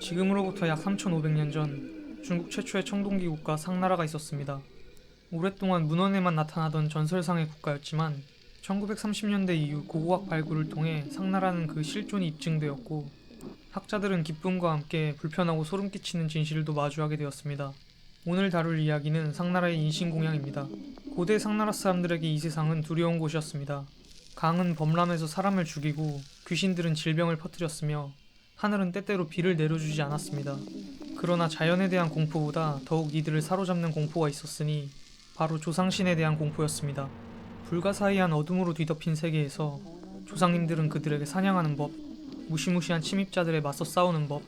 지금으로부터 약 3,500년 전 중국 최초의 청동기 국가 상나라가 있었습니다. 오랫동안 문헌에만 나타나던 전설상의 국가였지만 1930년대 이후 고고학 발굴을 통해 상나라는 그 실존이 입증되었고 학자들은 기쁨과 함께 불편하고 소름 끼치는 진실도 마주하게 되었습니다. 오늘 다룰 이야기는 상나라의 인신공양입니다. 고대 상나라 사람들에게 이 세상은 두려운 곳이었습니다. 강은 범람해서 사람을 죽이고 귀신들은 질병을 퍼뜨렸으며 하늘은 때때로 비를 내려주지 않았습니다. 그러나 자연에 대한 공포보다 더욱 이들을 사로잡는 공포가 있었으니 바로 조상신에 대한 공포였습니다. 불가사의한 어둠으로 뒤덮인 세계에서 조상님들은 그들에게 사냥하는 법, 무시무시한 침입자들에 맞서 싸우는 법,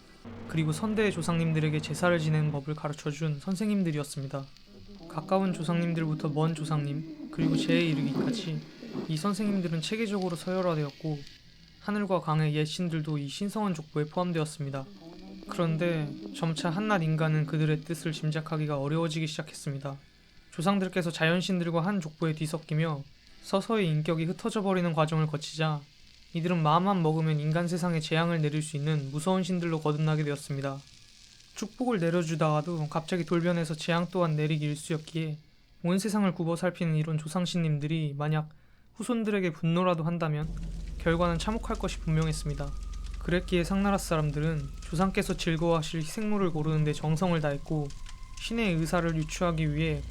그리고 선대의 조상님들에게 제사를 지내는 법을 가르쳐준 선생님들이었습니다. 가까운 조상님들부터 먼 조상님, 그리고 제에 이르기까지 이 선생님들은 체계적으로 서열화되었고 하늘과 강의 옛 신들도 이 신성한 족보에 포함되었습니다. 그런데 점차 한낱 인간은 그들의 뜻을 짐작하기가 어려워지기 시작했습니다. 조상들께서 자연신들과 한 족보에 뒤섞이며 서서히 인격이 흩어져 버리는 과정을 거치자 이들은 마음만 먹으면 인간 세상에 재앙을 내릴 수 있는 무서운 신들로 거듭나게 되었습니다. 축복을 내려주다가도 갑자기 돌변해서 재앙 또한 내리기 일쑤였기에 온 세상을 굽어 살피는 이런 조상신님들이 만약 후손들에게 분노라도 한다면 결과는 참혹할 것이 분명했습니다. 그랬기에 상나라 사람들은 조상께서 즐거워하실 희생물을 고르는 데 정성을 다했고 신의 의사를 유추하기 위해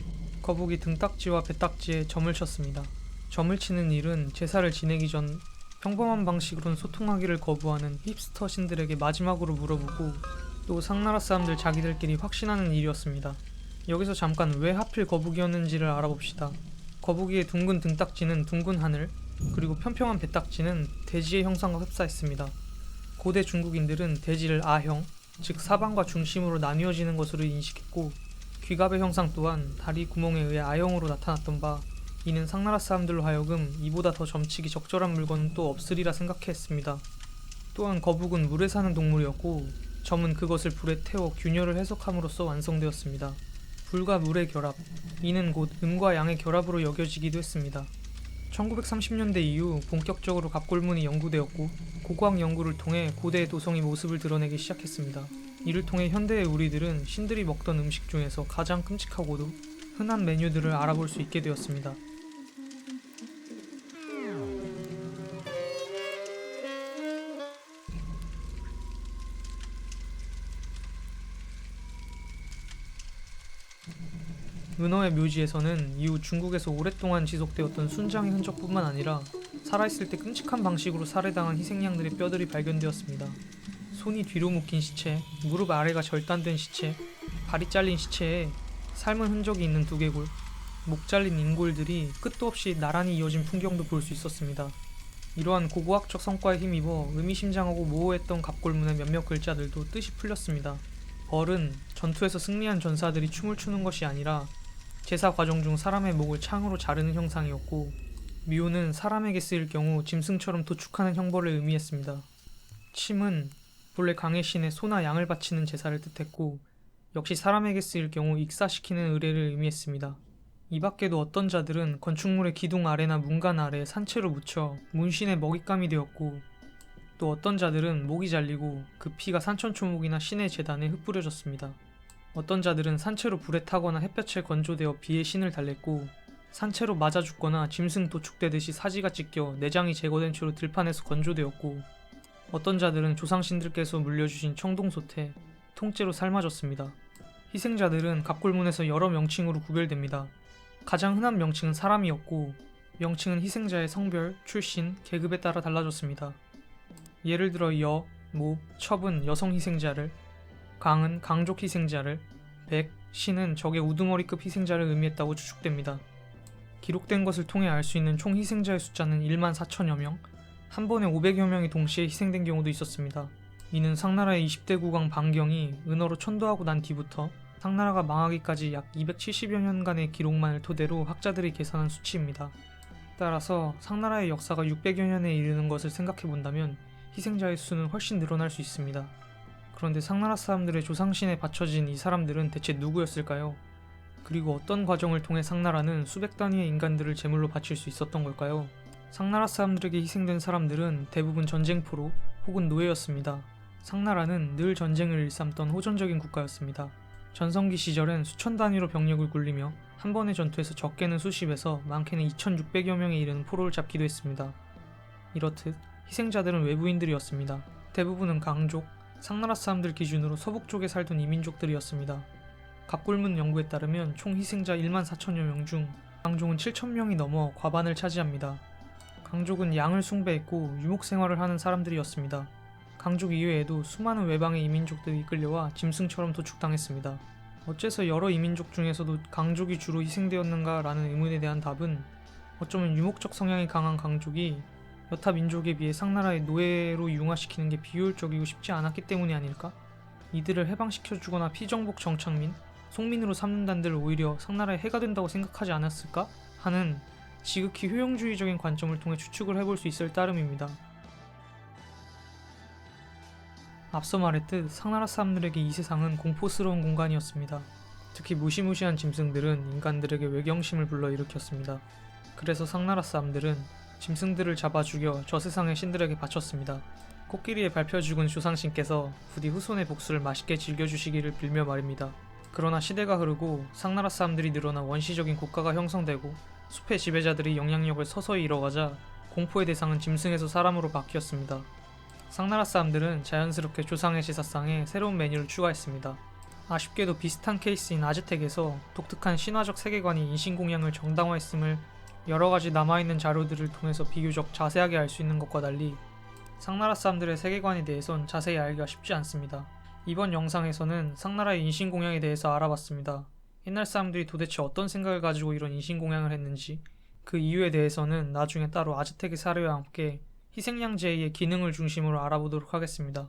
거북이 등딱지와 배딱지에 점을 쳤습니다. 점을 치는 일은 제사를 지내기 전 평범한 방식으로는 소통하기를 거부하는 힙스터 신들에게 마지막으로 물어보고 또 상나라 사람들 자기들끼리 확신하는 일이었습니다. 여기서 잠깐 왜 하필 거북이였는지를 알아봅시다. 거북이의 둥근 등딱지는 둥근 하늘, 그리고 평평한 배딱지는 대지의 형상과 흡사했습니다. 고대 중국인들은 대지를 아형, 즉 사방과 중심으로 나뉘어지는 것으로 인식했고 귀갑의 형상 또한 다리 구멍에 의해 아형으로 나타났던 바 이는 상나라 사람들로 하여금 이보다 더 점치기 적절한 물건은 또 없으리라 생각했습니다. 또한 거북은 물에 사는 동물이었고 점은 그것을 불에 태워 균열을 해석함으로써 완성되었습니다. 불과 물의 결합, 이는 곧 음과 양의 결합으로 여겨지기도 했습니다. 1930년대 이후 본격적으로 갑골문이 연구되었고 고고학 연구를 통해 고대의 도성이 모습을 드러내기 시작했습니다. 이를 통해 현대의 우리들은 신들이 먹던 음식 중에서 가장 끔찍하고도 흔한 메뉴들을 알아볼 수 있게 되었습니다. 은어의 묘지에서는 이후 중국에서 오랫동안 지속되었던 순장의 흔적뿐만 아니라 살아있을 때 끔찍한 방식으로 살해당한 희생양들의 뼈들이 발견되었습니다. 손이 뒤로 묶인 시체, 무릎 아래가 절단된 시체, 발이 잘린 시체에 삶은 흔적이 있는 두개골, 목 잘린 인골들이 끝도 없이 나란히 이어진 풍경도 볼 수 있었습니다. 이러한 고고학적 성과에 힘입어 의미심장하고 모호했던 갑골문의 몇몇 글자들도 뜻이 풀렸습니다. 벌은 전투에서 승리한 전사들이 춤을 추는 것이 아니라 제사 과정 중 사람의 목을 창으로 자르는 형상이었고 묘는 사람에게 쓰일 경우 짐승처럼 도축하는 형벌을 의미했습니다. 침은 본래 강의 신의 소나 양을 바치는 제사를 뜻했고 역시 사람에게 쓰일 경우 익사시키는 의례를 의미했습니다. 이 밖에도 어떤 자들은 건축물의 기둥 아래나 문간 아래에 산채로 묻혀 문신의 먹잇감이 되었고 또 어떤 자들은 목이 잘리고 그 피가 산천초목이나 신의 제단에 흩뿌려졌습니다. 어떤 자들은 산채로 불에 타거나 햇볕에 건조되어 비의 신을 달랬고 산채로 맞아 죽거나 짐승 도축되듯이 사지가 찢겨 내장이 제거된 채로 들판에서 건조되었고 어떤 자들은 조상신들께서 물려주신 청동소태, 통째로 삶아졌습니다. 희생자들은 갑골문에서 여러 명칭으로 구별됩니다. 가장 흔한 명칭은 사람이었고 명칭은 희생자의 성별, 출신, 계급에 따라 달라졌습니다. 예를 들어 여, 모, 첩은 여성 희생자를, 강은 강족 희생자를, 백, 신은 적의 우두머리급 희생자를 의미했다고 추측됩니다. 기록된 것을 통해 알 수 있는 총 희생자의 숫자는 1만 4천여 명, 한 번에 500여 명이 동시에 희생된 경우도 있었습니다. 이는 상나라의 20대 국왕 방경이 은어로 천도하고 난 뒤부터 상나라가 망하기까지 약 270여 년간의 기록만을 토대로 학자들이 계산한 수치입니다. 따라서 상나라의 역사가 600여 년에 이르는 것을 생각해본다면 희생자의 수는 훨씬 늘어날 수 있습니다. 그런데 상나라 사람들의 조상신에 바쳐진 이 사람들은 대체 누구였을까요? 그리고 어떤 과정을 통해 상나라는 수백 단위의 인간들을 제물로 바칠 수 있었던 걸까요? 상나라 사람들에게 희생된 사람들은 대부분 전쟁포로 혹은 노예였습니다. 상나라는 늘 전쟁을 일삼던 호전적인 국가였습니다. 전성기 시절엔 수천 단위로 병력을 굴리며 한 번의 전투에서 적게는 수십에서 많게는 2,600여 명에 이르는 포로를 잡기도 했습니다. 이렇듯 희생자들은 외부인들이었습니다. 대부분은 강족, 상나라 사람들 기준으로 서북 쪽에 살던 이민족들이었습니다. 갑골문 연구에 따르면 총 희생자 1만 4천여 명 중 강족은 7,000명이 넘어 과반을 차지합니다. 강족은 양을 숭배했고 유목 생활을 하는 사람들이었습니다. 강족 이외에도 수많은 외방의 이민족들이 이끌려와 짐승처럼 도축당했습니다. 어째서 여러 이민족 중에서도 강족이 주로 희생되었는가라는 의문에 대한 답은 어쩌면 유목적 성향이 강한 강족이 여타 민족에 비해 상나라의 노예로 융화시키는 게 비효율적이고 쉽지 않았기 때문이 아닐까? 이들을 해방시켜주거나 피정복 정착민, 속민으로 삼는단들 오히려 상나라에 해가 된다고 생각하지 않았을까? 하는 지극히 효용주의적인 관점을 통해 추측을 해볼 수 있을 따름입니다. 앞서 말했듯 상나라 사람들에게 이 세상은 공포스러운 공간이었습니다. 특히 무시무시한 짐승들은 인간들에게 외경심을 불러일으켰습니다. 그래서 상나라 사람들은 짐승들을 잡아 죽여 저 세상의 신들에게 바쳤습니다. 코끼리에 밟혀 죽은 조상신께서 부디 후손의 복수를 맛있게 즐겨주시기를 빌며 말입니다. 그러나 시대가 흐르고 상나라 사람들이 늘어나 원시적인 국가가 형성되고 숲의 지배자들이 영향력을 서서히 잃어가자 공포의 대상은 짐승에서 사람으로 바뀌었습니다. 상나라 사람들은 자연스럽게 조상의 제사상에 새로운 메뉴를 추가했습니다. 아쉽게도 비슷한 케이스인 아즈텍에서 독특한 신화적 세계관이 인신공양을 정당화했음을 여러가지 남아있는 자료들을 통해서 비교적 자세하게 알 수 있는 것과 달리 상나라 사람들의 세계관에 대해선 자세히 알기가 쉽지 않습니다. 이번 영상에서는 상나라의 인신공양에 대해서 알아봤습니다. 옛날 사람들이 도대체 어떤 생각을 가지고 이런 인신공양을 했는지, 그 이유에 대해서는 나중에 따로 아즈텍의 사례와 함께 희생양제의 기능을 중심으로 알아보도록 하겠습니다.